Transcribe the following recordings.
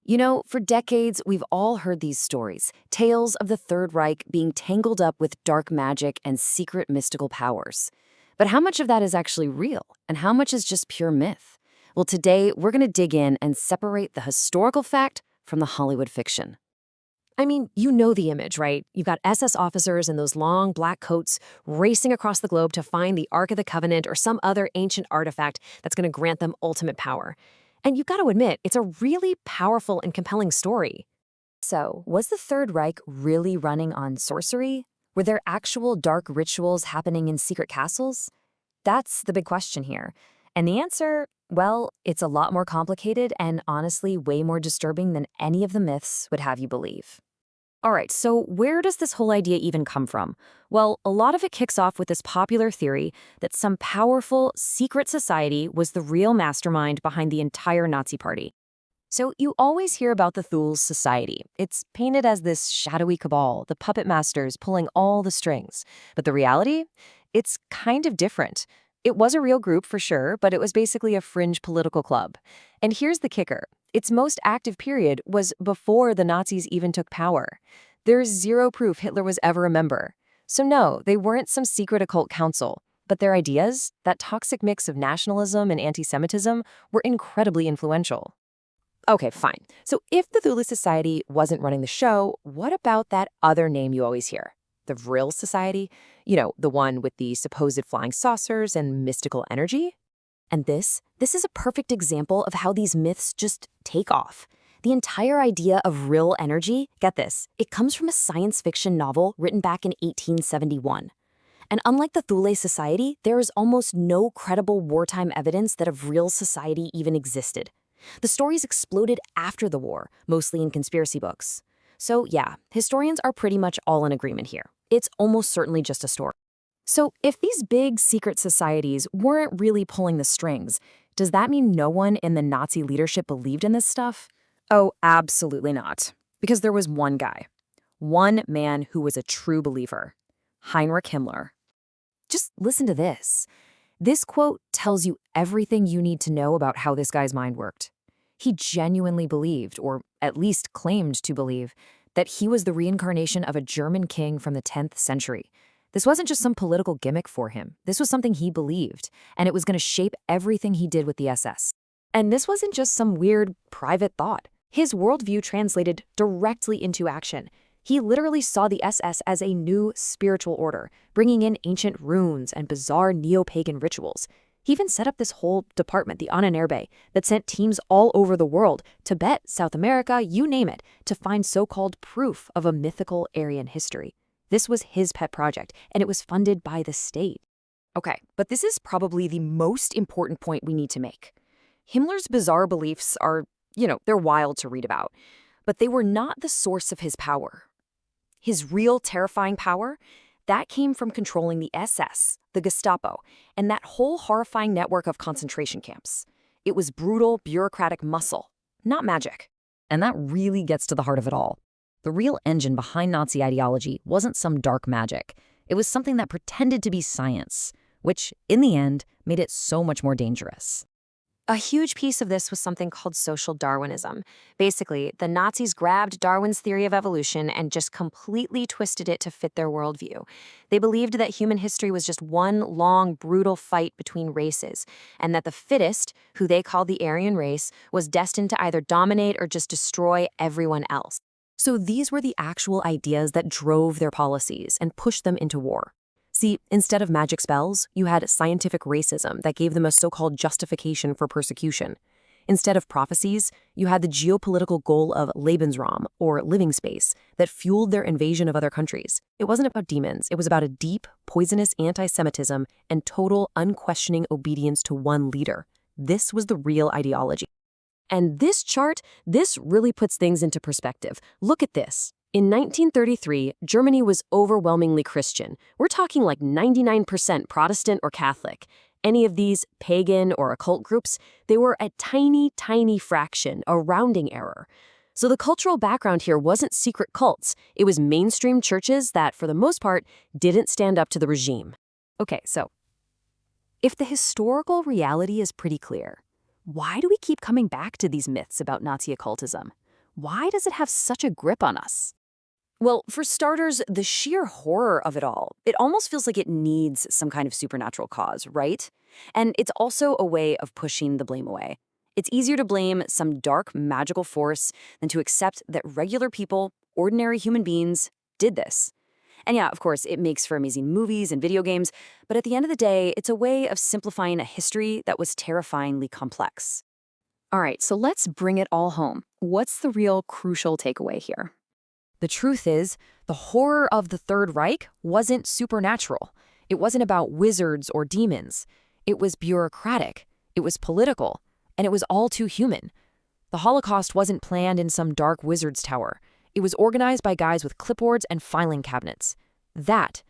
You know, for decades, we've all heard these stories, tales of the Third Reich being tangled up with dark magic and secret mystical powers. But how much of that is actually real, and how much is just pure myth? Well, today, we're going to dig in and separate the historical fact from the Hollywood fiction. I mean, you know the image, right? You've got SS officers in those long black coats racing across the globe to find the Ark of the Covenant or some other ancient artifact that's going to grant them ultimate power. And you've got to admit, it's a really powerful and compelling story. So, was the Third Reich really running on sorcery? Were there actual dark rituals happening in secret castles? That's the big question here. And the answer, well, it's a lot more complicated and honestly way more disturbing than any of the myths would have you believe. All right, so where does this whole idea even come from? Well, a lot of it kicks off with this popular theory that some powerful, secret society was the real mastermind behind the entire Nazi Party. So you always hear about the Thule Society. It's painted as this shadowy cabal, the puppet masters pulling all the strings. But the reality? It's kind of different. It was a real group for sure, but it was basically a fringe political club. And here's the kicker. Its most active period was before the Nazis even took power. There's zero proof Hitler was ever a member. So no, they weren't some secret occult council. But their ideas, that toxic mix of nationalism and anti-Semitism, were incredibly influential. Okay, fine. So if the Thule Society wasn't running the show, what about that other name you always hear? The Vril Society? You know, the one with the supposed flying saucers and mystical energy? And this is a perfect example of how these myths just take off. The entire idea of real energy, get this, it comes from a science fiction novel written back in 1871. And unlike the Thule Society, there is almost no credible wartime evidence that a Vril society even existed. The stories exploded after the war, mostly in conspiracy books. So yeah, historians are pretty much all in agreement here. It's almost certainly just a story. So if these big secret societies weren't really pulling the strings, does that mean no one in the Nazi leadership believed in this stuff? Oh, absolutely not. Because there was one guy. One man who was a true believer. Heinrich Himmler. Just listen to this. This quote tells you everything you need to know about how this guy's mind worked. He genuinely believed, or at least claimed to believe, that he was the reincarnation of a German king from the 10th century. This wasn't just some political gimmick for him. This was something he believed, and it was going to shape everything he did with the SS. And this wasn't just some weird, private thought. His worldview translated directly into action. He literally saw the SS as a new spiritual order, bringing in ancient runes and bizarre neo-pagan rituals. He even set up this whole department, the Ahnenerbe, that sent teams all over the world, Tibet, South America, you name it, to find so-called proof of a mythical Aryan history. This was his pet project, and it was funded by the state. Okay, but this is probably the most important point we need to make. Himmler's bizarre beliefs are, they're wild to read about, but they were not the source of his power. His real terrifying power, that came from controlling the SS, the Gestapo, and that whole horrifying network of concentration camps. It was brutal, bureaucratic muscle, not magic. And that really gets to the heart of it all. The real engine behind Nazi ideology wasn't some dark magic. It was something that pretended to be science, which, in the end, made it so much more dangerous. A huge piece of this was something called social Darwinism. Basically, the Nazis grabbed Darwin's theory of evolution and just completely twisted it to fit their worldview. They believed that human history was just one long, brutal fight between races, and that the fittest, who they called the Aryan race, was destined to either dominate or just destroy everyone else. So these were the actual ideas that drove their policies and pushed them into war. See, instead of magic spells, you had scientific racism that gave them a so-called justification for persecution. Instead of prophecies, you had the geopolitical goal of Lebensraum, or living space, that fueled their invasion of other countries. It wasn't about demons, it was about a deep, poisonous anti-Semitism and total, unquestioning obedience to one leader. This was the real ideology. And this chart, this really puts things into perspective. Look at this. In 1933, Germany was overwhelmingly Christian. We're talking like 99% Protestant or Catholic. Any of these pagan or occult groups, they were a tiny, tiny fraction, a rounding error. So the cultural background here wasn't secret cults. It was mainstream churches that, for the most part, didn't stand up to the regime. Okay, so if the historical reality is pretty clear, why do we keep coming back to these myths about Nazi occultism? Why does it have such a grip on us? Well, for starters, the sheer horror of it all, it almost feels like it needs some kind of supernatural cause, right? And it's also a way of pushing the blame away. It's easier to blame some dark, magical force than to accept that regular people, ordinary human beings, did this. And yeah, of course, it makes for amazing movies and video games, but at the end of the day, it's a way of simplifying a history that was terrifyingly complex. All right, so let's bring it all home. What's the real crucial takeaway here? The truth is, the horror of the Third Reich wasn't supernatural. It wasn't about wizards or demons. It was bureaucratic, it was political, and it was all too human. The Holocaust wasn't planned in some dark wizard's tower. It was organized by guys with clipboards and filing cabinets. That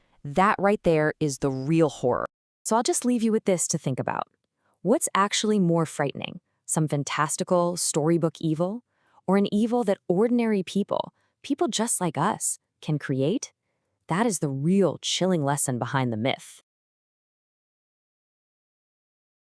right there is the real horror. So I'll just leave you with this to think about. What's actually more frightening? Some fantastical, storybook evil? Or an evil that ordinary people just like us, can create? That is the real chilling lesson behind the myth.